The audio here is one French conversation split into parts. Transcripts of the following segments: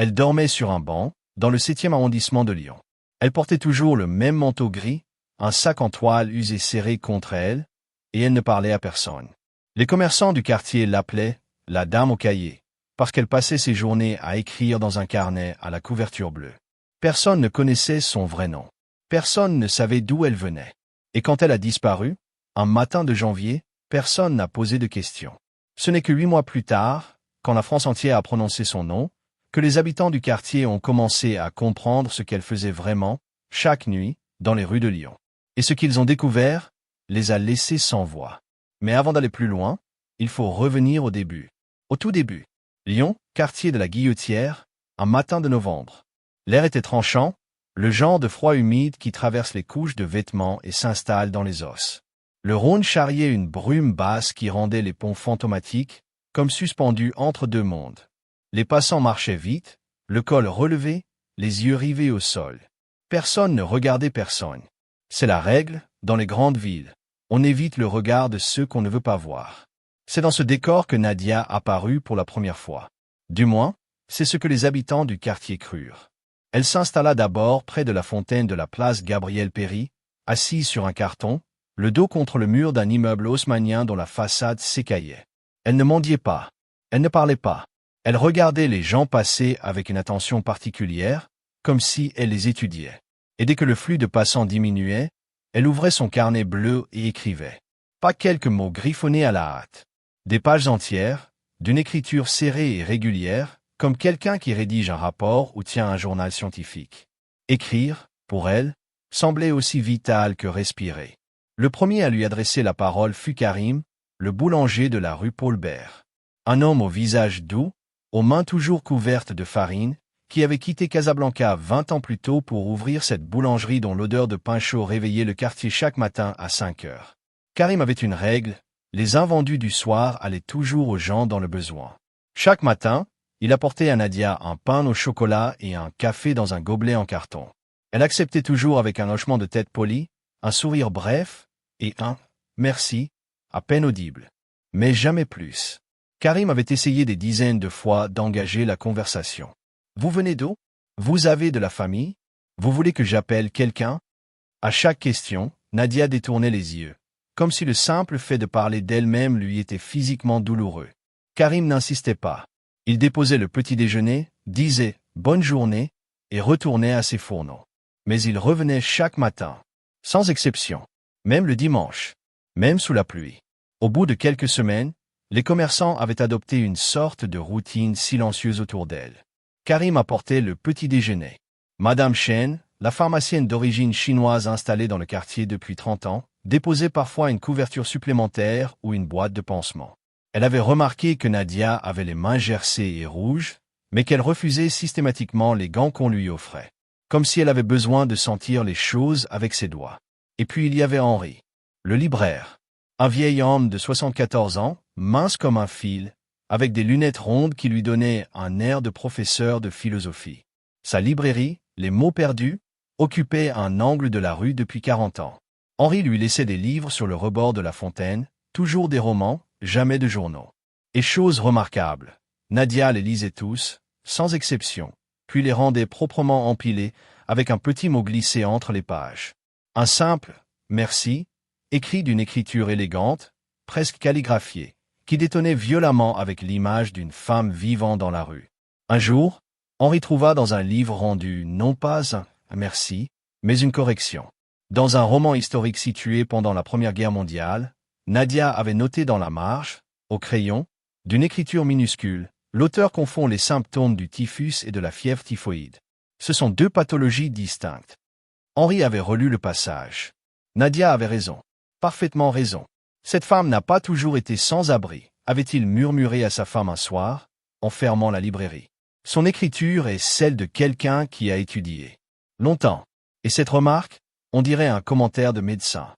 Elle dormait sur un banc, dans le 7e arrondissement de Lyon. Elle portait toujours le même manteau gris, un sac en toile usé serré contre elle, et elle ne parlait à personne. Les commerçants du quartier l'appelaient « la dame au cahier », parce qu'elle passait ses journées à écrire dans un carnet à la couverture bleue. Personne ne connaissait son vrai nom. Personne ne savait d'où elle venait. Et quand elle a disparu, un matin de janvier, personne n'a posé de questions. Ce n'est que 8 mois plus tard, quand la France entière a prononcé son nom, que les habitants du quartier ont commencé à comprendre ce qu'elle faisait vraiment, chaque nuit, dans les rues de Lyon. Et ce qu'ils ont découvert les a laissés sans voix. Mais avant d'aller plus loin, il faut revenir au début. Au tout début. Lyon, quartier de la Guillotière, un matin de novembre. L'air était tranchant, le genre de froid humide qui traverse les couches de vêtements et s'installe dans les os. Le Rhône charriait une brume basse qui rendait les ponts fantomatiques, comme suspendus entre deux mondes. Les passants marchaient vite, le col relevé, les yeux rivés au sol. Personne ne regardait personne. C'est la règle, dans les grandes villes. On évite le regard de ceux qu'on ne veut pas voir. C'est dans ce décor que Nadia apparut pour la première fois. Du moins, c'est ce que les habitants du quartier crurent. Elle s'installa d'abord près de la fontaine de la place Gabriel-Péri, assise sur un carton, le dos contre le mur d'un immeuble haussmannien dont la façade s'écaillait. Elle ne mendiait pas. Elle ne parlait pas. Elle regardait les gens passer avec une attention particulière, comme si elle les étudiait. Et dès que le flux de passants diminuait, elle ouvrait son carnet bleu et écrivait. Pas quelques mots griffonnés à la hâte. Des pages entières, d'une écriture serrée et régulière, comme quelqu'un qui rédige un rapport ou tient un journal scientifique. Écrire, pour elle, semblait aussi vital que respirer. Le premier à lui adresser la parole fut Karim, le boulanger de la rue Paul-Bert. Un homme au visage doux, aux mains toujours couvertes de farine, qui avait quitté Casablanca 20 ans plus tôt pour ouvrir cette boulangerie dont l'odeur de pain chaud réveillait le quartier chaque matin à 5 heures. Karim avait une règle, les invendus du soir allaient toujours aux gens dans le besoin. Chaque matin, il apportait à Nadia un pain au chocolat et un café dans un gobelet en carton. Elle acceptait toujours avec un hochement de tête poli, un sourire bref et un « merci » à peine audible. Mais jamais plus. Karim avait essayé des dizaines de fois d'engager la conversation. « Vous venez d'où? Vous avez de la famille? Vous voulez que j'appelle quelqu'un ?» À chaque question, Nadia détournait les yeux, comme si le simple fait de parler d'elle-même lui était physiquement douloureux. Karim n'insistait pas. Il déposait le petit déjeuner, disait « bonne journée » et retournait à ses fourneaux. Mais il revenait chaque matin, sans exception, même le dimanche, même sous la pluie. Au bout de quelques semaines, les commerçants avaient adopté une sorte de routine silencieuse autour d'elle. Karim apportait le petit déjeuner. Madame Chen, la pharmacienne d'origine chinoise installée dans le quartier depuis 30 ans, déposait parfois une couverture supplémentaire ou une boîte de pansements. Elle avait remarqué que Nadia avait les mains gercées et rouges, mais qu'elle refusait systématiquement les gants qu'on lui offrait, comme si elle avait besoin de sentir les choses avec ses doigts. Et puis il y avait Henri, le libraire, un vieil homme de 74 ans, mince comme un fil, avec des lunettes rondes qui lui donnaient un air de professeur de philosophie. Sa librairie, Les Mots Perdus, occupait un angle de la rue depuis 40 ans. Henri lui laissait des livres sur le rebord de la fontaine, toujours des romans, jamais de journaux. Et chose remarquable, Nadia les lisait tous, sans exception, puis les rendait proprement empilés, avec un petit mot glissé entre les pages. Un simple « merci » écrit d'une écriture élégante, presque calligraphiée, qui détonnait violemment avec l'image d'une femme vivant dans la rue. Un jour, Henri trouva dans un livre rendu non pas un « merci », mais une correction. Dans un roman historique situé pendant la Première Guerre mondiale, Nadia avait noté dans la marge, au crayon, d'une écriture minuscule, l'auteur confond les symptômes du typhus et de la fièvre typhoïde. Ce sont deux pathologies distinctes. Henri avait relu le passage. Nadia avait raison. Parfaitement raison. Cette femme n'a pas toujours été sans abri, avait-il murmuré à sa femme un soir, en fermant la librairie. Son écriture est celle de quelqu'un qui a étudié. Longtemps. Et cette remarque, on dirait un commentaire de médecin.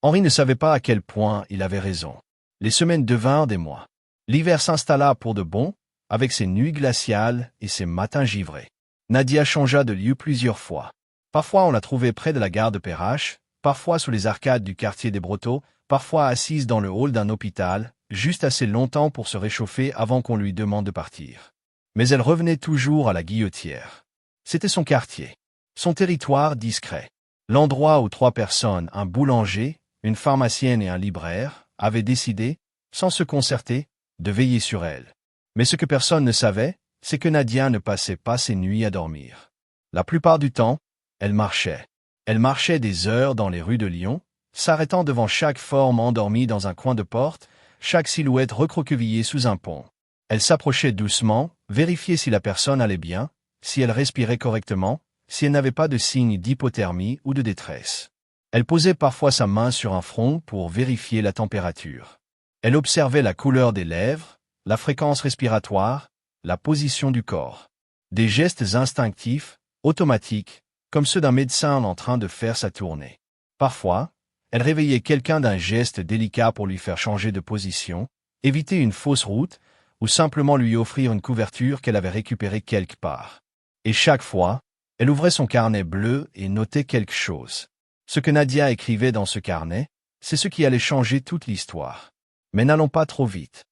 Henri ne savait pas à quel point il avait raison. Les semaines devinrent des mois. L'hiver s'installa pour de bon, avec ses nuits glaciales et ses matins givrés. Nadia changea de lieu plusieurs fois. Parfois on la trouvait près de la gare de Perrache, parfois sous les arcades du quartier des Brotteaux, parfois assise dans le hall d'un hôpital, juste assez longtemps pour se réchauffer avant qu'on lui demande de partir. Mais elle revenait toujours à la Guillotière. C'était son quartier, son territoire discret, l'endroit où 3 personnes, un boulanger, une pharmacienne et un libraire, avaient décidé, sans se concerter, de veiller sur elle. Mais ce que personne ne savait, c'est que Nadia ne passait pas ses nuits à dormir. La plupart du temps, elle marchait. Elle marchait des heures dans les rues de Lyon, s'arrêtant devant chaque forme endormie dans un coin de porte, chaque silhouette recroquevillée sous un pont. Elle s'approchait doucement, vérifiait si la personne allait bien, si elle respirait correctement, si elle n'avait pas de signes d'hypothermie ou de détresse. Elle posait parfois sa main sur un front pour vérifier la température. Elle observait la couleur des lèvres, la fréquence respiratoire, la position du corps. Des gestes instinctifs, automatiques, comme ceux d'un médecin en train de faire sa tournée. Parfois, elle réveillait quelqu'un d'un geste délicat pour lui faire changer de position, éviter une fausse route, ou simplement lui offrir une couverture qu'elle avait récupérée quelque part. Et chaque fois, elle ouvrait son carnet bleu et notait quelque chose. Ce que Nadia écrivait dans ce carnet, c'est ce qui allait changer toute l'histoire. Mais n'allons pas trop vite.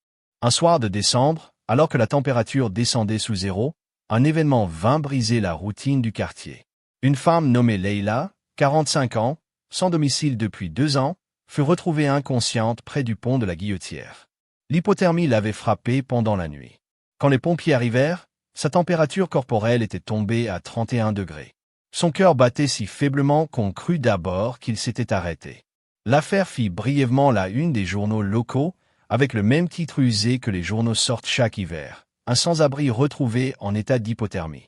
Un soir de décembre, alors que la température descendait sous zéro, un événement vint briser la routine du quartier. Une femme nommée Leila, 45 ans, sans domicile depuis 2 ans, fut retrouvée inconsciente près du pont de la Guillotière. L'hypothermie l'avait frappée pendant la nuit. Quand les pompiers arrivèrent, sa température corporelle était tombée à 31 degrés. Son cœur battait si faiblement qu'on crut d'abord qu'il s'était arrêté. L'affaire fit brièvement la une des journaux locaux, avec le même titre usé que les journaux sortent chaque hiver, un sans-abri retrouvé en état d'hypothermie.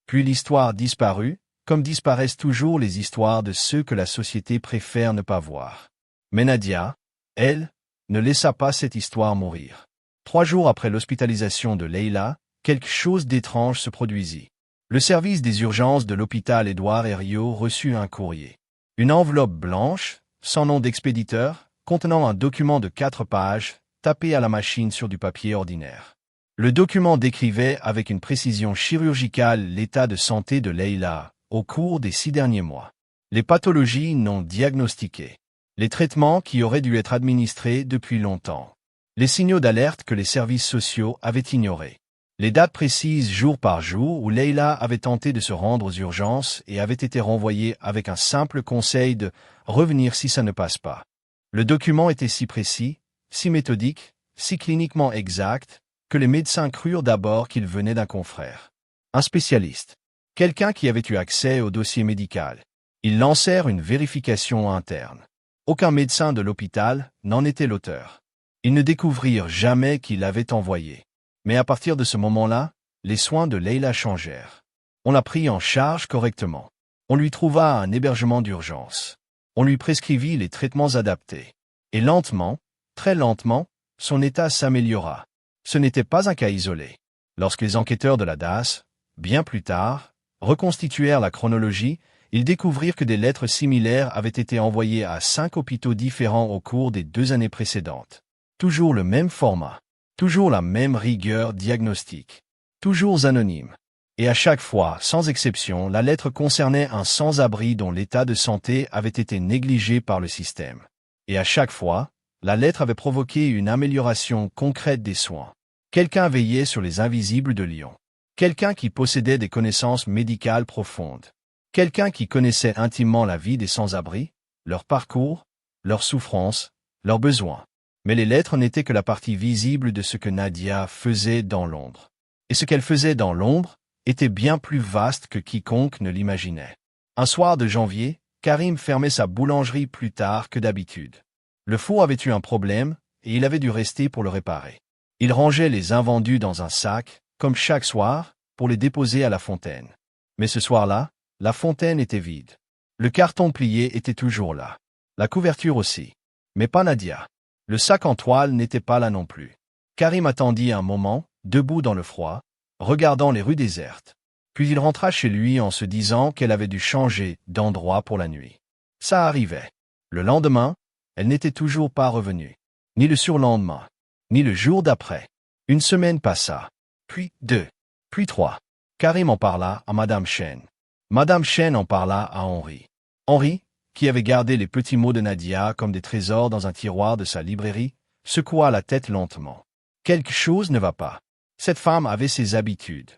Puis l'histoire disparut, comme disparaissent toujours les histoires de ceux que la société préfère ne pas voir. Mais Nadia, elle, ne laissa pas cette histoire mourir. 3 jours après l'hospitalisation de Leila, quelque chose d'étrange se produisit. Le service des urgences de l'hôpital Édouard Herriot reçut un courrier. Une enveloppe blanche, sans nom d'expéditeur, contenant un document de 4 pages, tapé à la machine sur du papier ordinaire. Le document décrivait avec une précision chirurgicale l'état de santé de Leila au cours des 6 derniers mois. Les pathologies non diagnostiquées. Les traitements qui auraient dû être administrés depuis longtemps. Les signaux d'alerte que les services sociaux avaient ignorés. Les dates précises jour par jour où Leila avait tenté de se rendre aux urgences et avait été renvoyée avec un simple conseil de revenir si ça ne passe pas. Le document était si précis, si méthodique, si cliniquement exact, que les médecins crurent d'abord qu'il venait d'un confrère. Un spécialiste. Quelqu'un qui avait eu accès au dossier médical. Ils lancèrent une vérification interne. Aucun médecin de l'hôpital n'en était l'auteur. Ils ne découvrirent jamais qui l'avait envoyé. Mais à partir de ce moment-là, les soins de Leila changèrent. On la prit en charge correctement. On lui trouva un hébergement d'urgence. On lui prescrivit les traitements adaptés. Et lentement, très lentement, son état s'améliora. Ce n'était pas un cas isolé. Lorsque les enquêteurs de la DAS, bien plus tard, reconstituèrent la chronologie, ils découvrirent que des lettres similaires avaient été envoyées à 5 hôpitaux différents au cours des 2 années précédentes. Toujours le même format. Toujours la même rigueur diagnostique. Toujours anonyme. Et à chaque fois, sans exception, la lettre concernait un sans-abri dont l'état de santé avait été négligé par le système. Et à chaque fois, la lettre avait provoqué une amélioration concrète des soins. Quelqu'un veillait sur les invisibles de Lyon. Quelqu'un qui possédait des connaissances médicales profondes. Quelqu'un qui connaissait intimement la vie des sans-abri, leur parcours, leurs souffrances, leurs besoins. Mais les lettres n'étaient que la partie visible de ce que Nadia faisait dans l'ombre. Et ce qu'elle faisait dans l'ombre était bien plus vaste que quiconque ne l'imaginait. Un soir de janvier, Karim fermait sa boulangerie plus tard que d'habitude. Le four avait eu un problème et il avait dû rester pour le réparer. Il rangeait les invendus dans un sac, comme chaque soir, pour les déposer à la fontaine. Mais ce soir-là, la fontaine était vide. Le carton plié était toujours là. La couverture aussi. Mais pas Nadia. Le sac en toile n'était pas là non plus. Karim attendit un moment, debout dans le froid, regardant les rues désertes. Puis il rentra chez lui en se disant qu'elle avait dû changer d'endroit pour la nuit. Ça arrivait. Le lendemain, elle n'était toujours pas revenue. Ni le surlendemain. Ni le jour d'après. Une semaine passa. Puis 2. Puis 3. Karim en parla à Madame Chen. Madame Chen en parla à Henri. Henri, qui avait gardé les petits mots de Nadia comme des trésors dans un tiroir de sa librairie, secoua la tête lentement. Quelque chose ne va pas. Cette femme avait ses habitudes.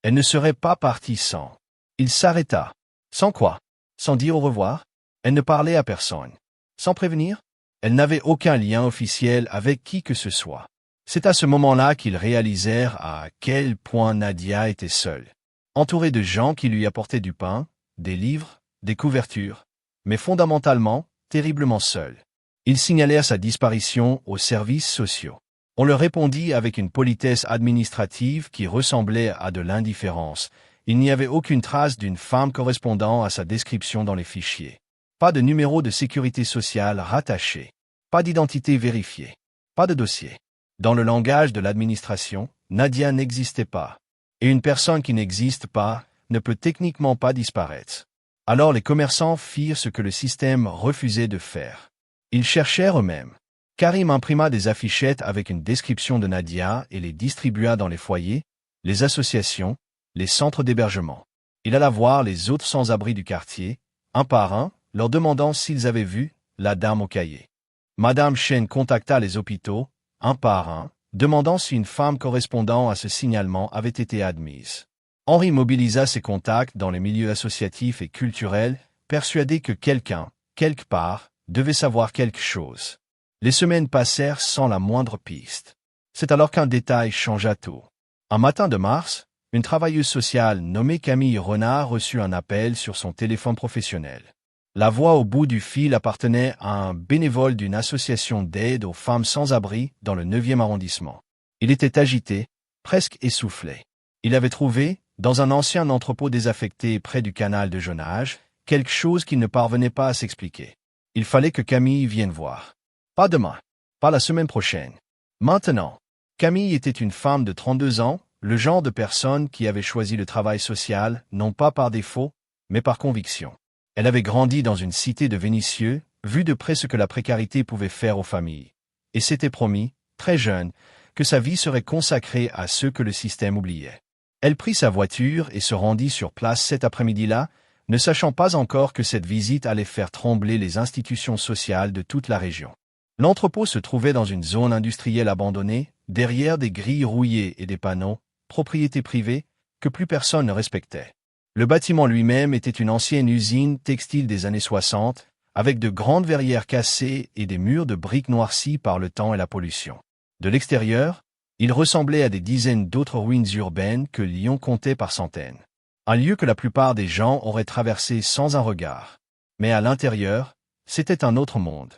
Elle ne serait pas partie sans. Il s'arrêta. Sans quoi? Sans dire au revoir? Elle ne parlait à personne. Sans prévenir? Elle n'avait aucun lien officiel avec qui que ce soit. C'est à ce moment-là qu'ils réalisèrent à quel point Nadia était seule. Entourée de gens qui lui apportaient du pain, des livres, des couvertures, mais fondamentalement, terriblement seule. Ils signalèrent sa disparition aux services sociaux. On leur répondit avec une politesse administrative qui ressemblait à de l'indifférence. Il n'y avait aucune trace d'une femme correspondant à sa description dans les fichiers. Pas de numéro de sécurité sociale rattaché. Pas d'identité vérifiée. Pas de dossier. Dans le langage de l'administration, Nadia n'existait pas. Et une personne qui n'existe pas ne peut techniquement pas disparaître. Alors les commerçants firent ce que le système refusait de faire. Ils cherchèrent eux-mêmes. Karim imprima des affichettes avec une description de Nadia et les distribua dans les foyers, les associations, les centres d'hébergement. Il alla voir les autres sans-abri du quartier, un par un, leur demandant s'ils avaient vu la dame au cahier. Madame Chen contacta les hôpitaux, un par un, demandant si une femme correspondant à ce signalement avait été admise. Henri mobilisa ses contacts dans les milieux associatifs et culturels, persuadé que quelqu'un, quelque part, devait savoir quelque chose. Les semaines passèrent sans la moindre piste. C'est alors qu'un détail changea tout. Un matin de mars, une travailleuse sociale nommée Camille Renard reçut un appel sur son téléphone professionnel. La voix au bout du fil appartenait à un bénévole d'une association d'aide aux femmes sans-abri dans le 9e arrondissement. Il était agité, presque essoufflé. Il avait trouvé, dans un ancien entrepôt désaffecté près du canal de Jonage, quelque chose qu'il ne parvenait pas à s'expliquer. Il fallait que Camille vienne voir. Pas demain, pas la semaine prochaine. Maintenant. Camille était une femme de 32 ans, le genre de personne qui avait choisi le travail social, non pas par défaut, mais par conviction. Elle avait grandi dans une cité de Vénissieux, vu de près ce que la précarité pouvait faire aux familles. Et s'était promis, très jeune, que sa vie serait consacrée à ceux que le système oubliait. Elle prit sa voiture et se rendit sur place cet après-midi-là, ne sachant pas encore que cette visite allait faire trembler les institutions sociales de toute la région. L'entrepôt se trouvait dans une zone industrielle abandonnée, derrière des grilles rouillées et des panneaux, propriété privée, que plus personne ne respectait. Le bâtiment lui-même était une ancienne usine textile des années 60, avec de grandes verrières cassées et des murs de briques noircies par le temps et la pollution. De l'extérieur, il ressemblait à des dizaines d'autres ruines urbaines que Lyon comptait par centaines. Un lieu que la plupart des gens auraient traversé sans un regard. Mais à l'intérieur, c'était un autre monde.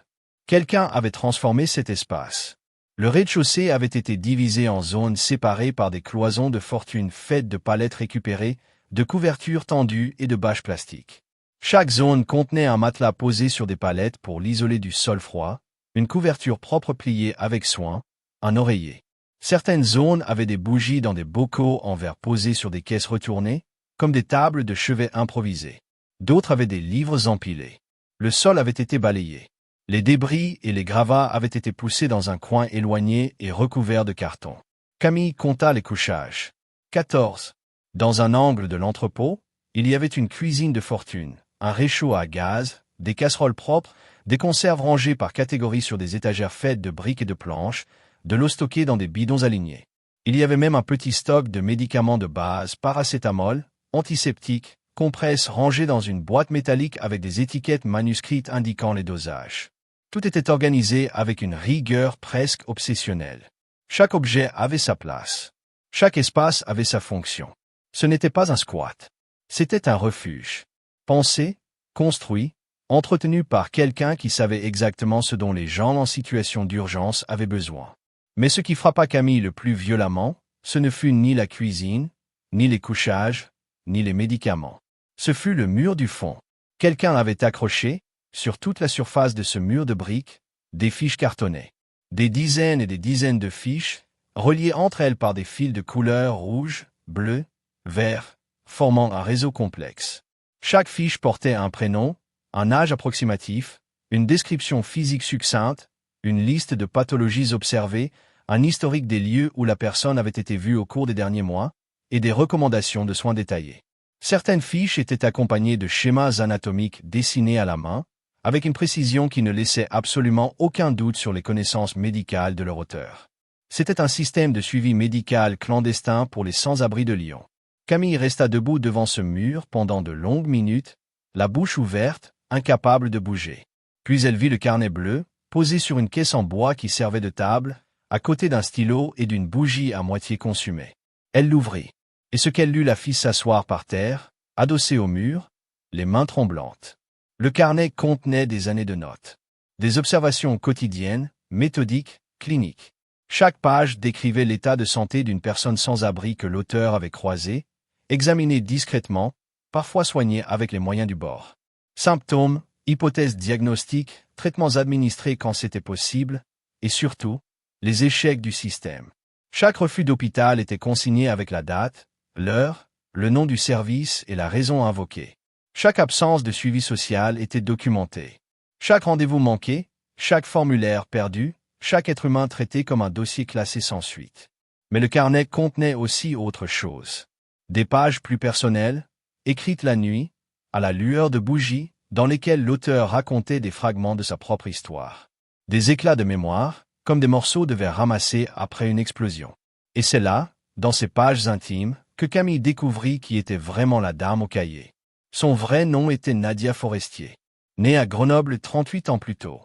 Quelqu'un avait transformé cet espace. Le rez-de-chaussée avait été divisé en zones séparées par des cloisons de fortune faites de palettes récupérées, de couvertures tendues et de bâches plastiques. Chaque zone contenait un matelas posé sur des palettes pour l'isoler du sol froid, une couverture propre pliée avec soin, un oreiller. Certaines zones avaient des bougies dans des bocaux en verre posés sur des caisses retournées, comme des tables de chevet improvisées. D'autres avaient des livres empilés. Le sol avait été balayé. Les débris et les gravats avaient été poussés dans un coin éloigné et recouverts de carton. Camille compta les couchages. 14. Dans un angle de l'entrepôt, il y avait une cuisine de fortune, un réchaud à gaz, des casseroles propres, des conserves rangées par catégorie sur des étagères faites de briques et de planches, de l'eau stockée dans des bidons alignés. Il y avait même un petit stock de médicaments de base, paracétamol, antiseptiques, compresses rangées dans une boîte métallique avec des étiquettes manuscrites indiquant les dosages. Tout était organisé avec une rigueur presque obsessionnelle. Chaque objet avait sa place. Chaque espace avait sa fonction. Ce n'était pas un squat. C'était un refuge. Pensé, construit, entretenu par quelqu'un qui savait exactement ce dont les gens en situation d'urgence avaient besoin. Mais ce qui frappa Camille le plus violemment, ce ne fut ni la cuisine, ni les couchages, ni les médicaments. Ce fut le mur du fond. Quelqu'un avait accroché, sur toute la surface de ce mur de briques, des fiches cartonnées. Des dizaines et des dizaines de fiches, reliées entre elles par des fils de couleur rouge, bleu, vert, formant un réseau complexe. Chaque fiche portait un prénom, un âge approximatif, une description physique succincte, une liste de pathologies observées, un historique des lieux où la personne avait été vue au cours des derniers mois, et des recommandations de soins détaillés. Certaines fiches étaient accompagnées de schémas anatomiques dessinés à la main, avec une précision qui ne laissait absolument aucun doute sur les connaissances médicales de leur auteur. C'était un système de suivi médical clandestin pour les sans-abri de Lyon. Camille resta debout devant ce mur pendant de longues minutes, la bouche ouverte, incapable de bouger. Puis elle vit le carnet bleu, posé sur une caisse en bois qui servait de table, à côté d'un stylo et d'une bougie à moitié consumée. Elle l'ouvrit, et ce qu'elle lut la fit s'asseoir par terre, adossée au mur, les mains tremblantes. Le carnet contenait des années de notes. Des observations quotidiennes, méthodiques, cliniques. Chaque page décrivait l'état de santé d'une personne sans abri que l'auteur avait croisée, examinée discrètement, parfois soignée avec les moyens du bord. Symptômes, hypothèses diagnostiques, traitements administrés quand c'était possible, et surtout, les échecs du système. Chaque refus d'hôpital était consigné avec la date, l'heure, le nom du service et la raison invoquée. Chaque absence de suivi social était documentée. Chaque rendez-vous manqué, chaque formulaire perdu, chaque être humain traité comme un dossier classé sans suite. Mais le carnet contenait aussi autre chose. Des pages plus personnelles, écrites la nuit, à la lueur de bougies, dans lesquelles l'auteur racontait des fragments de sa propre histoire. Des éclats de mémoire, comme des morceaux de verre ramassés après une explosion. Et c'est là, dans ces pages intimes, que Camille découvrit qui était vraiment la dame au cahier. Son vrai nom était Nadia Forestier. Née à Grenoble 38 ans plus tôt.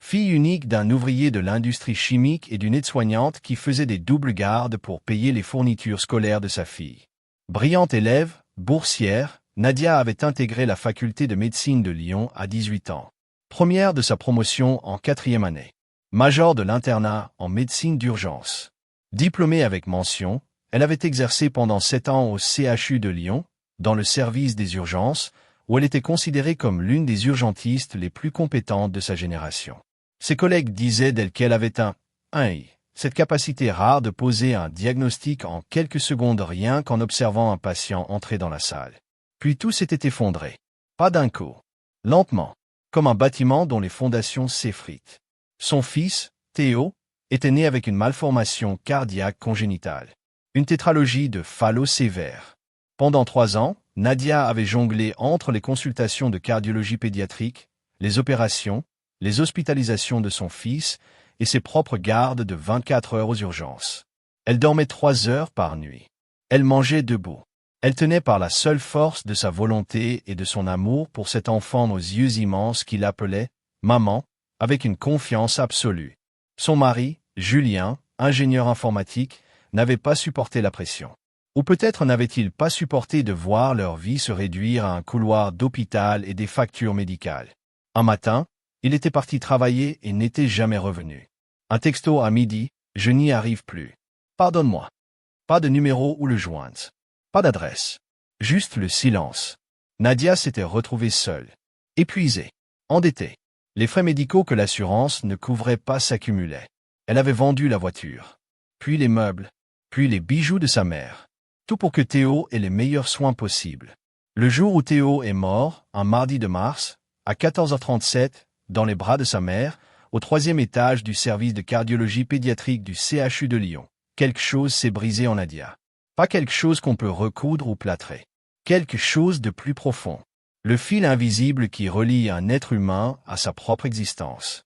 Fille unique d'un ouvrier de l'industrie chimique et d'une aide-soignante qui faisait des doubles gardes pour payer les fournitures scolaires de sa fille. Brillante élève, boursière, Nadia avait intégré la faculté de médecine de Lyon à 18 ans. Première de sa promotion en 4e année. Major de l'internat en médecine d'urgence. Diplômée avec mention, elle avait exercé pendant 7 ans au CHU de Lyon, dans le service des urgences, où elle était considérée comme l'une des urgentistes les plus compétentes de sa génération. Ses collègues disaient d'elle qu'elle avait cette capacité rare de poser un diagnostic en quelques secondes rien qu'en observant un patient entrer dans la salle. Puis tout s'était effondré. Pas d'un coup. Lentement. Comme un bâtiment dont les fondations s'effritent. Son fils, Théo, était né avec une malformation cardiaque congénitale. Une tétralogie de Fallot sévère. Pendant 3 ans, Nadia avait jonglé entre les consultations de cardiologie pédiatrique, les opérations, les hospitalisations de son fils et ses propres gardes de 24 heures aux urgences. Elle dormait 3 heures par nuit. Elle mangeait debout. Elle tenait par la seule force de sa volonté et de son amour pour cet enfant aux yeux immenses qui l'appelait « maman », avec une confiance absolue. Son mari, Julien, ingénieur informatique, n'avait pas supporté la pression. Ou peut-être n'avait-il pas supporté de voir leur vie se réduire à un couloir d'hôpital et des factures médicales. Un matin, il était parti travailler et n'était jamais revenu. Un texto à midi, je n'y arrive plus. Pardonne-moi. Pas de numéro où le joindre. Pas d'adresse. Juste le silence. Nadia s'était retrouvée seule. Épuisée. Endettée. Les frais médicaux que l'assurance ne couvrait pas s'accumulaient. Elle avait vendu la voiture. Puis les meubles. Puis les bijoux de sa mère. Tout pour que Théo ait les meilleurs soins possibles. Le jour où Théo est mort, un mardi de mars, à 14h37, dans les bras de sa mère, au 3e étage du service de cardiologie pédiatrique du CHU de Lyon, quelque chose s'est brisé en Nadia. Pas quelque chose qu'on peut recoudre ou plâtrer. Quelque chose de plus profond. Le fil invisible qui relie un être humain à sa propre existence.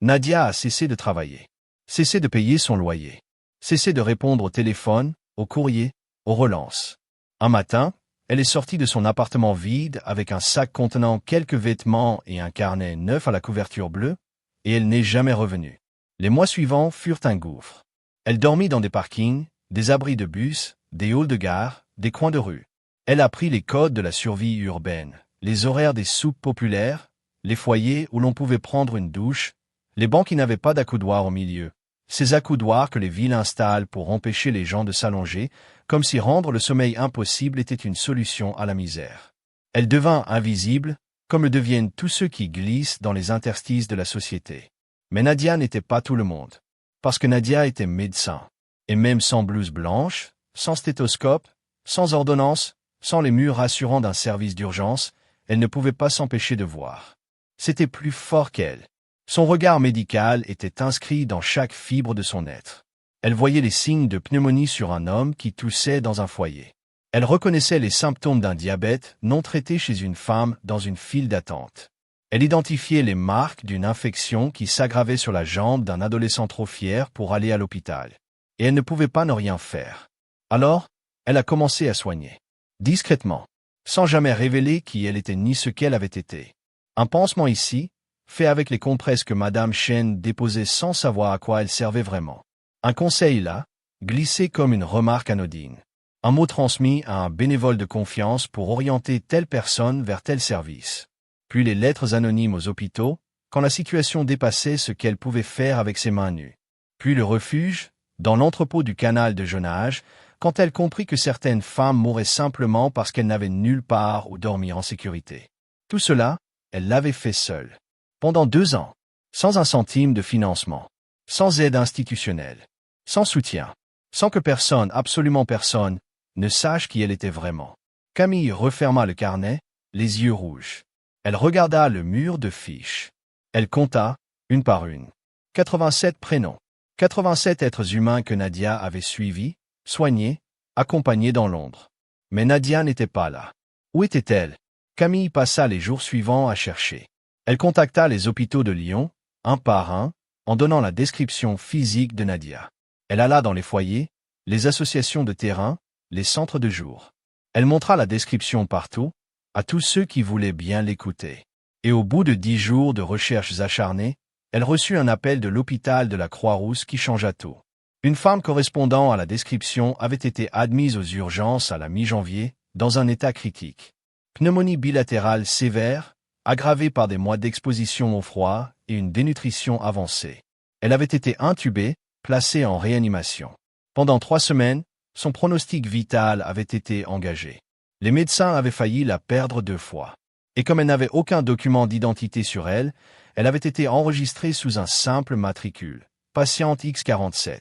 Nadia a cessé de travailler. Cessé de payer son loyer. Cessé de répondre au téléphone, au courrier, aux relances. Un matin, elle est sortie de son appartement vide avec un sac contenant quelques vêtements et un carnet neuf à la couverture bleue, et elle n'est jamais revenue. Les mois suivants furent un gouffre. Elle dormit dans des parkings, des abris de bus, des halls de gare, des coins de rue. Elle apprit les codes de la survie urbaine, les horaires des soupes populaires, les foyers où l'on pouvait prendre une douche, les bancs qui n'avaient pas d'accoudoir au milieu, ces accoudoirs que les villes installent pour empêcher les gens de s'allonger, comme si rendre le sommeil impossible était une solution à la misère. Elle devint invisible, comme le deviennent tous ceux qui glissent dans les interstices de la société. Mais Nadia n'était pas tout le monde. Parce que Nadia était médecin. Et même sans blouse blanche, sans stéthoscope, sans ordonnance, sans les murs rassurants d'un service d'urgence, elle ne pouvait pas s'empêcher de voir. C'était plus fort qu'elle. Son regard médical était inscrit dans chaque fibre de son être. Elle voyait les signes de pneumonie sur un homme qui toussait dans un foyer. Elle reconnaissait les symptômes d'un diabète non traité chez une femme dans une file d'attente. Elle identifiait les marques d'une infection qui s'aggravait sur la jambe d'un adolescent trop fier pour aller à l'hôpital. et elle ne pouvait pas ne rien faire. Alors, elle a commencé à soigner. Discrètement, sans jamais révéler qui elle était ni ce qu'elle avait été. Un pansement ici, fait avec les compresses que Madame Chen déposait sans savoir à quoi elles servaient vraiment. Un conseil là, glissé comme une remarque anodine. Un mot transmis à un bénévole de confiance pour orienter telle personne vers tel service. Puis les lettres anonymes aux hôpitaux, quand la situation dépassait ce qu'elle pouvait faire avec ses mains nues. Puis le refuge, dans l'entrepôt du canal de jeune âge, quand elle comprit que certaines femmes mouraient simplement parce qu'elles n'avaient nulle part où dormir en sécurité. Tout cela, elle l'avait fait seule. Pendant 2 ans, sans un centime de financement, sans aide institutionnelle, sans soutien, sans que personne, absolument personne, ne sache qui elle était vraiment. Camille referma le carnet, les yeux rouges. Elle regarda le mur de fiches. Elle compta, une par une. 87 prénoms. 87 êtres humains que Nadia avait suivis, soignés, accompagnés dans l'ombre. Mais Nadia n'était pas là. Où était-elle? Camille passa les jours suivants à chercher. Elle contacta les hôpitaux de Lyon, un par un, en donnant la description physique de Nadia. Elle alla dans les foyers, les associations de terrain, les centres de jour. Elle montra la description partout, à tous ceux qui voulaient bien l'écouter. Et au bout de 10 jours de recherches acharnées, elle reçut un appel de l'hôpital de la Croix-Rousse qui changea tout. Une femme correspondant à la description avait été admise aux urgences à la mi-janvier, dans un état critique. Pneumonie bilatérale sévère, aggravée par des mois d'exposition au froid et une dénutrition avancée. Elle avait été intubée, placée en réanimation. Pendant 3 semaines, son pronostic vital avait été engagé. Les médecins avaient failli la perdre 2 fois. Et comme elle n'avait aucun document d'identité sur elle, elle avait été enregistrée sous un simple matricule. Patiente X47.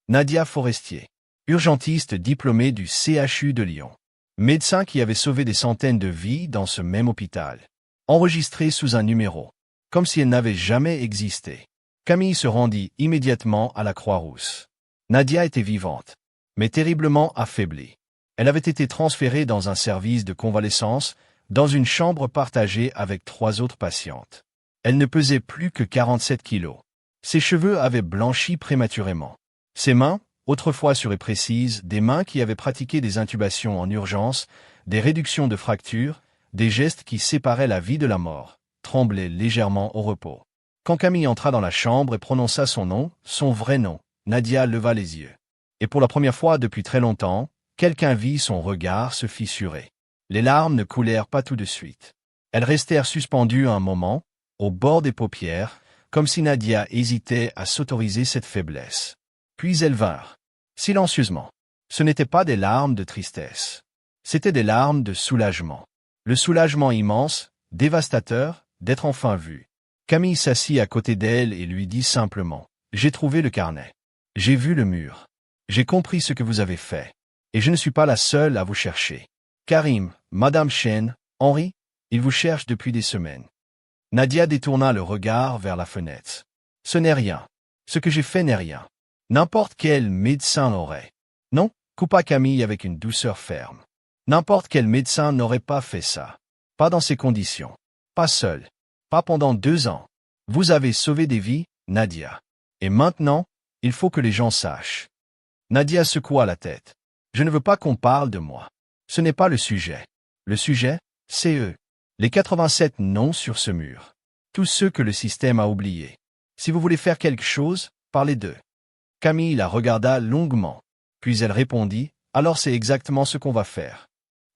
Nadia Forestier. Urgentiste diplômée du CHU de Lyon. Médecin qui avait sauvé des centaines de vies dans ce même hôpital. Enregistrée sous un numéro. Comme si elle n'avait jamais existé. Camille se rendit immédiatement à la Croix-Rousse. Nadia était vivante, mais terriblement affaiblie. Elle avait été transférée dans un service de convalescence, dans une chambre partagée avec 3 autres patientes. Elle ne pesait plus que 47 kilos. Ses cheveux avaient blanchi prématurément. Ses mains, autrefois sûres et précises, des mains qui avaient pratiqué des intubations en urgence, des réductions de fractures, des gestes qui séparaient la vie de la mort, tremblaient légèrement au repos. Quand Camille entra dans la chambre et prononça son nom, son vrai nom, Nadia leva les yeux. Et pour la première fois depuis très longtemps, quelqu'un vit son regard se fissurer. Les larmes ne coulèrent pas tout de suite. Elles restèrent suspendues un moment, au bord des paupières, comme si Nadia hésitait à s'autoriser cette faiblesse. Puis elles vinrent, silencieusement. Ce n'étaient pas des larmes de tristesse. C'étaient des larmes de soulagement. Le soulagement immense, dévastateur, d'être enfin vue. Camille s'assit à côté d'elle et lui dit simplement « J'ai trouvé le carnet. J'ai vu le mur. J'ai compris ce que vous avez fait. Et je ne suis pas la seule à vous chercher. Karim, Madame Chen, Henri, ils vous cherchent depuis des semaines. » Nadia détourna le regard vers la fenêtre. « Ce n'est rien. Ce que j'ai fait n'est rien. N'importe quel médecin l'aurait. » « Non, » coupa Camille avec une douceur ferme. « N'importe quel médecin n'aurait pas fait ça. Pas dans ces conditions. Pas seul. Pas pendant 2 ans. Vous avez sauvé des vies, Nadia. Et maintenant, il faut que les gens sachent. » Nadia secoua la tête. « Je ne veux pas qu'on parle de moi. Ce n'est pas le sujet. Le sujet, c'est eux. Les 87 noms sur ce mur. Tous ceux que le système a oubliés. Si vous voulez faire quelque chose, parlez d'eux. » Camille la regarda longuement. Puis elle répondit, « Alors c'est exactement ce qu'on va faire. »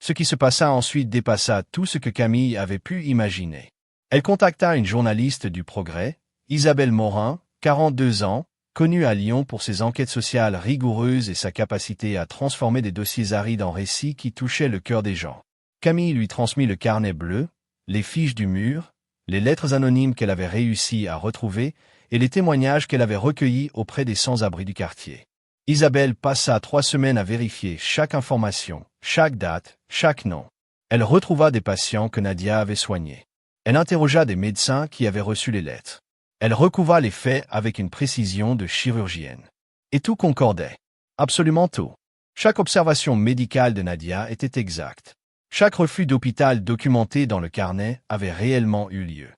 Ce qui se passa ensuite dépassa tout ce que Camille avait pu imaginer. Elle contacta une journaliste du Progrès, Isabelle Morin, 42 ans, connue à Lyon pour ses enquêtes sociales rigoureuses et sa capacité à transformer des dossiers arides en récits qui touchaient le cœur des gens. Camille lui transmit le carnet bleu, les fiches du mur, les lettres anonymes qu'elle avait réussi à retrouver et les témoignages qu'elle avait recueillis auprès des sans-abri du quartier. Isabelle passa 3 semaines à vérifier chaque information, chaque date, chaque nom. Elle retrouva des patients que Nadia avait soignés. Elle interrogea des médecins qui avaient reçu les lettres. Elle recouva les faits avec une précision de chirurgienne. Et tout concordait. Absolument tout. Chaque observation médicale de Nadia était exacte. Chaque refus d'hôpital documenté dans le carnet avait réellement eu lieu.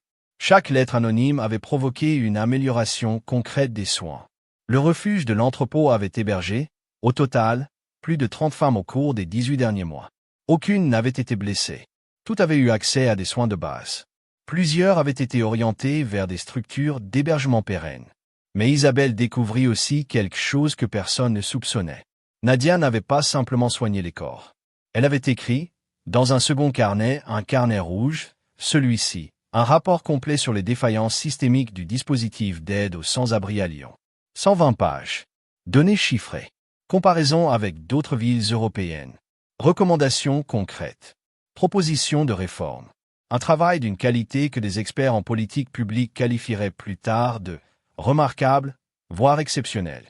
Chaque lettre anonyme avait provoqué une amélioration concrète des soins. Le refuge de l'entrepôt avait hébergé, au total, plus de 30 femmes au cours des 18 derniers mois. Aucune n'avait été blessée. Toutes avaient eu accès à des soins de base. Plusieurs avaient été orientées vers des structures d'hébergement pérennes. Mais Isabelle découvrit aussi quelque chose que personne ne soupçonnait. Nadia n'avait pas simplement soigné les corps. Elle avait écrit, dans un second carnet, un carnet rouge, celui-ci, un rapport complet sur les défaillances systémiques du dispositif d'aide aux sans-abri à Lyon. 120 pages. Données chiffrées. Comparaison avec d'autres villes européennes. Recommandations concrètes. Propositions de réforme. Un travail d'une qualité que des experts en politique publique qualifieraient plus tard de remarquable, voire exceptionnel.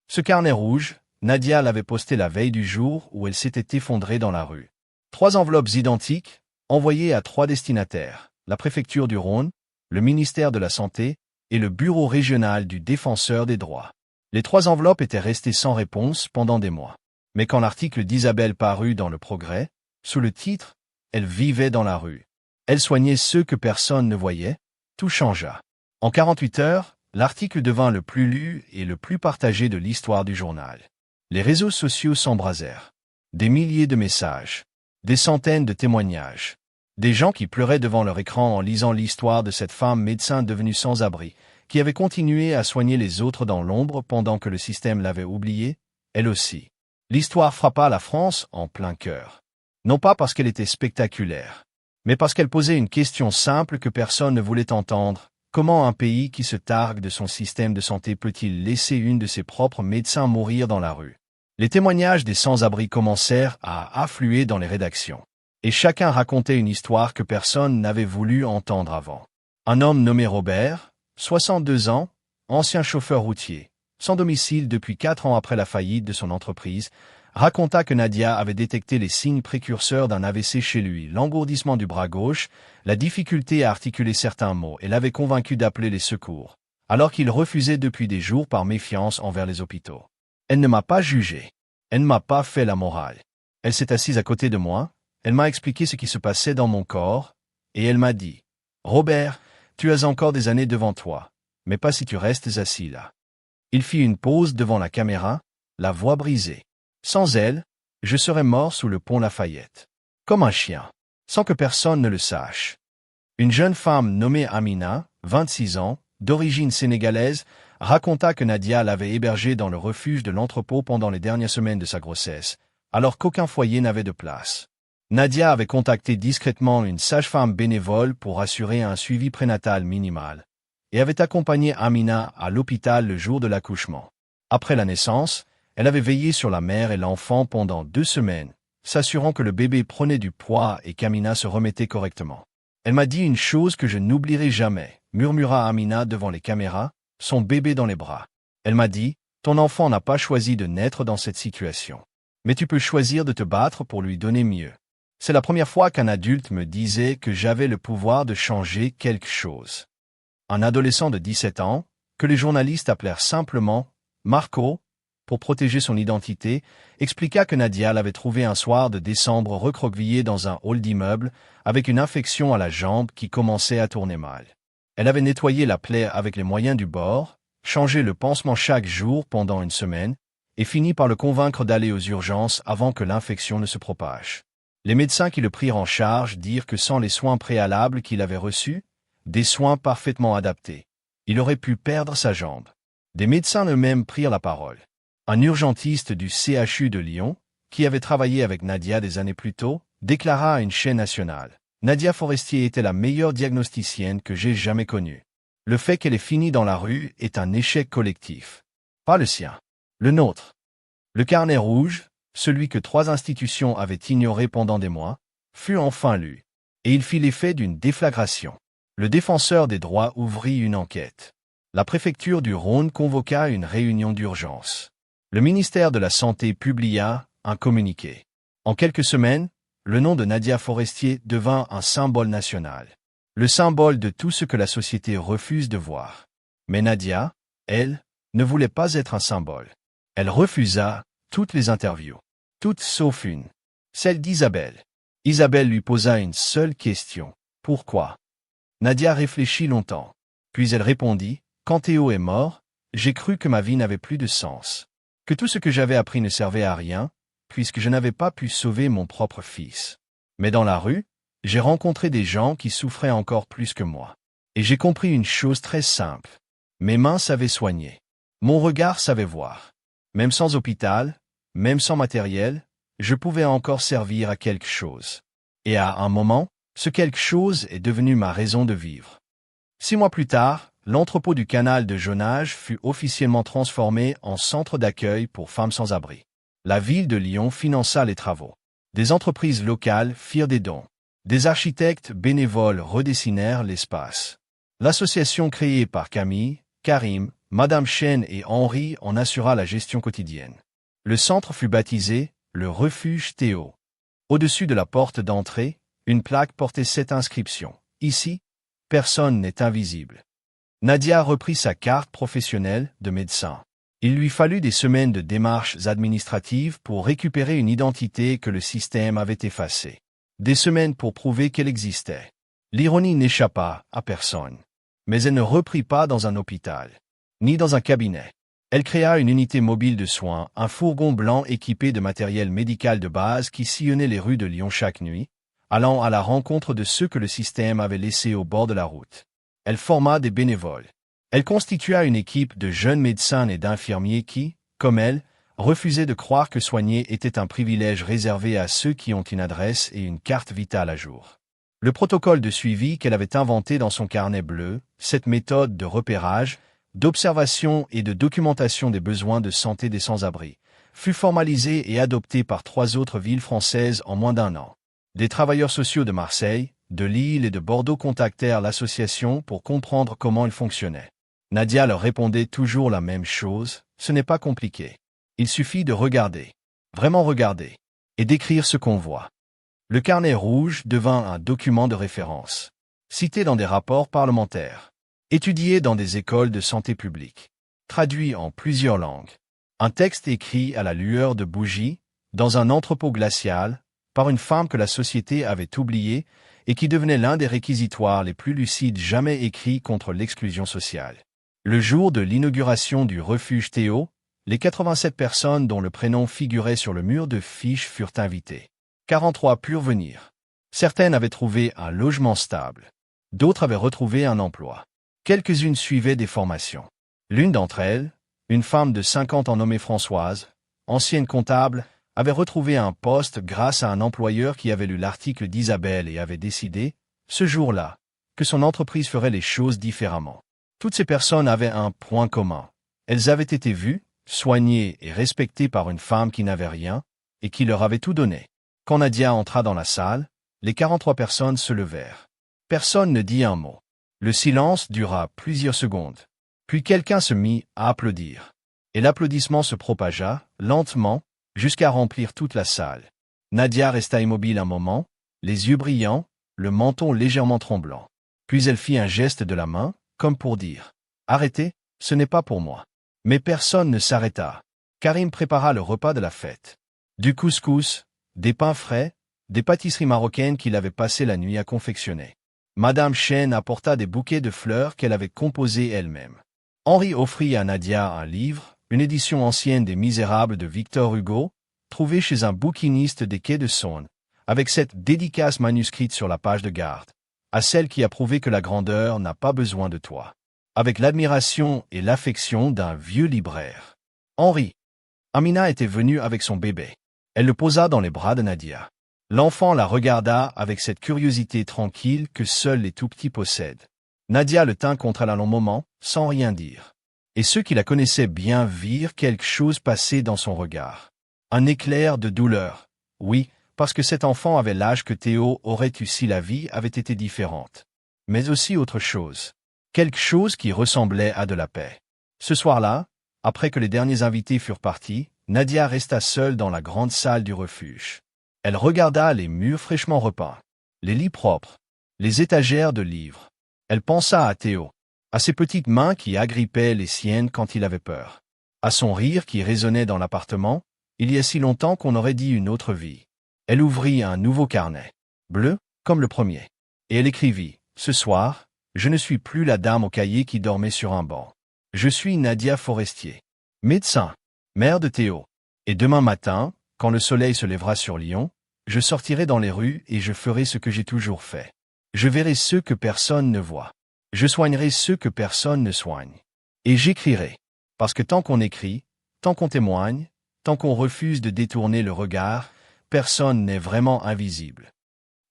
Ce carnet rouge, Nadia l'avait posté la veille du jour où elle s'était effondrée dans la rue. 3 enveloppes identiques, envoyées à 3 destinataires, la préfecture du Rhône, le ministère de la Santé et le bureau régional du Défenseur des droits. Les 3 enveloppes étaient restées sans réponse pendant des mois. Mais quand l'article d'Isabelle parut dans Le Progrès, sous le titre « Elle vivait dans la rue », elle soignait ceux que personne ne voyait, tout changea. En 48 heures, l'article devint le plus lu et le plus partagé de l'histoire du journal. Les réseaux sociaux s'embrasèrent. Des milliers de messages, des centaines de témoignages. Des gens qui pleuraient devant leur écran en lisant l'histoire de cette femme médecin devenue sans abri, qui avait continué à soigner les autres dans l'ombre pendant que le système l'avait oubliée, elle aussi. L'histoire frappa la France en plein cœur. Non pas parce qu'elle était spectaculaire, mais parce qu'elle posait une question simple que personne ne voulait entendre. Comment un pays qui se targue de son système de santé peut-il laisser une de ses propres médecins mourir dans la rue? Les témoignages des sans-abri commencèrent à affluer dans les rédactions. Et chacun racontait une histoire que personne n'avait voulu entendre avant. Un homme nommé Robert, 62 ans, ancien chauffeur routier, sans domicile depuis 4 ans après la faillite de son entreprise, raconta que Nadia avait détecté les signes précurseurs d'un AVC chez lui, l'engourdissement du bras gauche, la difficulté à articuler certains mots, et l'avait convaincu d'appeler les secours, alors qu'il refusait depuis des jours par méfiance envers les hôpitaux. Elle ne m'a pas jugé. Elle ne m'a pas fait la morale. Elle s'est assise à côté de moi, elle m'a expliqué ce qui se passait dans mon corps, et elle m'a dit « Robert, tu as encore des années devant toi, mais pas si tu restes assis là. » Il fit une pause devant la caméra, la voix brisée. Sans elle, je serais mort sous le pont Lafayette. Comme un chien, sans que personne ne le sache. Une jeune femme nommée Amina, 26 ans, d'origine sénégalaise, raconta que Nadia l'avait hébergée dans le refuge de l'entrepôt pendant les dernières semaines de sa grossesse, alors qu'aucun foyer n'avait de place. Nadia avait contacté discrètement une sage-femme bénévole pour assurer un suivi prénatal minimal, et avait accompagné Amina à l'hôpital le jour de l'accouchement. Après la naissance, elle avait veillé sur la mère et l'enfant pendant 2 semaines, s'assurant que le bébé prenait du poids et qu'Amina se remettait correctement. Elle m'a dit une chose que je n'oublierai jamais, murmura Amina devant les caméras, son bébé dans les bras. Elle m'a dit, ton enfant n'a pas choisi de naître dans cette situation. Mais tu peux choisir de te battre pour lui donner mieux. C'est la première fois qu'un adulte me disait que j'avais le pouvoir de changer quelque chose. Un adolescent de 17 ans, que les journalistes appelèrent simplement Marco, pour protéger son identité, expliqua que Nadia l'avait trouvé un soir de décembre recroquevillée dans un hall d'immeuble avec une infection à la jambe qui commençait à tourner mal. Elle avait nettoyé la plaie avec les moyens du bord, changé le pansement chaque jour pendant 1 semaine, et fini par le convaincre d'aller aux urgences avant que l'infection ne se propage. Les médecins qui le prirent en charge dirent que sans les soins préalables qu'il avait reçus, des soins parfaitement adaptés, il aurait pu perdre sa jambe. Des médecins eux-mêmes prirent la parole. Un urgentiste du CHU de Lyon, qui avait travaillé avec Nadia des années plus tôt, déclara à une chaîne nationale. Nadia Forestier était la meilleure diagnosticienne que j'ai jamais connue. Le fait qu'elle ait fini dans la rue est un échec collectif. Pas le sien. Le nôtre. Le carnet rouge, celui que 3 institutions avaient ignoré pendant des mois, fut enfin lu. Et il fit l'effet d'une déflagration. Le défenseur des droits ouvrit une enquête. La préfecture du Rhône convoqua une réunion d'urgence. Le ministère de la Santé publia un communiqué. En quelques semaines, le nom de Nadia Forestier devint un symbole national. Le symbole de tout ce que la société refuse de voir. Mais Nadia, elle, ne voulait pas être un symbole. Elle refusa toutes les interviews. Toutes sauf une. Celle d'Isabelle. Isabelle lui posa une seule question. Pourquoi? Nadia réfléchit longtemps. Puis elle répondit, quand Théo est mort, j'ai cru que ma vie n'avait plus de sens, que tout ce que j'avais appris ne servait à rien, puisque je n'avais pas pu sauver mon propre fils. Mais dans la rue, j'ai rencontré des gens qui souffraient encore plus que moi. Et j'ai compris une chose très simple. Mes mains savaient soigner. Mon regard savait voir. Même sans hôpital, même sans matériel, je pouvais encore servir à quelque chose. Et à un moment, ce quelque chose est devenu ma raison de vivre. 6 mois plus tard, l'entrepôt du canal de Jonage fut officiellement transformé en centre d'accueil pour femmes sans abri. La ville de Lyon finança les travaux. Des entreprises locales firent des dons. Des architectes bénévoles redessinèrent l'espace. L'association créée par Camille, Karim, Madame Chen et Henri en assura la gestion quotidienne. Le centre fut baptisé le Refuge Théo. Au-dessus de la porte d'entrée, une plaque portait cette inscription. Ici, personne n'est invisible. Nadia reprit sa carte professionnelle de médecin. Il lui fallut des semaines de démarches administratives pour récupérer une identité que le système avait effacée. Des semaines pour prouver qu'elle existait. L'ironie n'échappa à personne. Mais elle ne reprit pas dans un hôpital, ni dans un cabinet. Elle créa une unité mobile de soins, un fourgon blanc équipé de matériel médical de base qui sillonnait les rues de Lyon chaque nuit, allant à la rencontre de ceux que le système avait laissés au bord de la route. Elle forma des bénévoles. Elle constitua une équipe de jeunes médecins et d'infirmiers qui, comme elle, refusaient de croire que soigner était un privilège réservé à ceux qui ont une adresse et une carte vitale à jour. Le protocole de suivi qu'elle avait inventé dans son carnet bleu, cette méthode de repérage, d'observation et de documentation des besoins de santé des sans-abri, fut formalisé et adopté par 3 autres villes françaises en moins d'1 an. Des travailleurs sociaux de Marseille, de Lille et de Bordeaux contactèrent l'association pour comprendre comment elle fonctionnait. Nadia leur répondait toujours la même chose, ce n'est pas compliqué. Il suffit de regarder, vraiment regarder, et d'écrire ce qu'on voit. Le carnet rouge devint un document de référence, cité dans des rapports parlementaires, étudié dans des écoles de santé publique, traduit en plusieurs langues. Un texte écrit à la lueur de bougies, dans un entrepôt glacial, par une femme que la société avait oubliée et qui devenait l'un des réquisitoires les plus lucides jamais écrits contre l'exclusion sociale. Le jour de l'inauguration du refuge Théo, les 87 personnes dont le prénom figurait sur le mur de fiches furent invitées. 43 purent venir. Certaines avaient trouvé un logement stable. D'autres avaient retrouvé un emploi. Quelques-unes suivaient des formations. L'une d'entre elles, une femme de 50 ans nommée Françoise, ancienne comptable, avait retrouvé un poste grâce à un employeur qui avait lu l'article d'Isabelle et avait décidé, ce jour-là, que son entreprise ferait les choses différemment. Toutes ces personnes avaient un point commun. Elles avaient été vues, soignées et respectées par une femme qui n'avait rien et qui leur avait tout donné. Quand Nadia entra dans la salle, les 43 personnes se levèrent. Personne ne dit un mot. Le silence dura plusieurs secondes. Puis quelqu'un se mit à applaudir. Et l'applaudissement se propagea, lentement, jusqu'à remplir toute la salle. Nadia resta immobile un moment, les yeux brillants, le menton légèrement tremblant. Puis elle fit un geste de la main, comme pour dire « Arrêtez, ce n'est pas pour moi ». Mais personne ne s'arrêta. Karim prépara le repas de la fête. Du couscous, des pains frais, des pâtisseries marocaines qu'il avait passé la nuit à confectionner. Madame Chen apporta des bouquets de fleurs qu'elle avait composés elle-même. Henri offrit à Nadia un livre, une édition ancienne des Misérables de Victor Hugo, trouvée chez un bouquiniste des quais de Saône, avec cette dédicace manuscrite sur la page de garde, à celle qui a prouvé que la grandeur n'a pas besoin de toi. Avec l'admiration et l'affection d'un vieux libraire. Henri. Amina était venue avec son bébé. Elle le posa dans les bras de Nadia. L'enfant la regarda avec cette curiosité tranquille que seuls les tout-petits possèdent. Nadia le tint contre elle un long moment, sans rien dire. Et ceux qui la connaissaient bien virent quelque chose passer dans son regard. Un éclair de douleur. Oui, parce que cet enfant avait l'âge que Théo aurait eu si la vie avait été différente. Mais aussi autre chose. Quelque chose qui ressemblait à de la paix. Ce soir-là, après que les derniers invités furent partis, Nadia resta seule dans la grande salle du refuge. Elle regarda les murs fraîchement repeints, les lits propres, les étagères de livres. Elle pensa à Théo, à ses petites mains qui agrippaient les siennes quand il avait peur, à son rire qui résonnait dans l'appartement, il y a si longtemps qu'on aurait dit une autre vie. Elle ouvrit un nouveau carnet, bleu, comme le premier, et elle écrivit « Ce soir, je ne suis plus la dame au cahier qui dormait sur un banc. Je suis Nadia Forestier, médecin, mère de Théo. Et demain matin, quand le soleil se lèvera sur Lyon, je sortirai dans les rues et je ferai ce que j'ai toujours fait. Je verrai ceux que personne ne voit. Je soignerai ceux que personne ne soigne. Et j'écrirai. Parce que tant qu'on écrit, tant qu'on témoigne, tant qu'on refuse de détourner le regard, personne n'est vraiment invisible.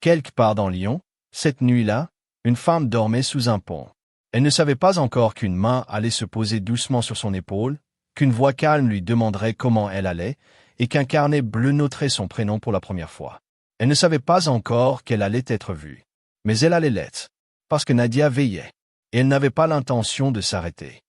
Quelque part dans Lyon, cette nuit-là, une femme dormait sous un pont. Elle ne savait pas encore qu'une main allait se poser doucement sur son épaule, qu'une voix calme lui demanderait comment elle allait, et qu'un carnet bleu noterait son prénom pour la première fois. Elle ne savait pas encore qu'elle allait être vue. Mais elle allait l'être, parce que Nadia veillait, et elle n'avait pas l'intention de s'arrêter.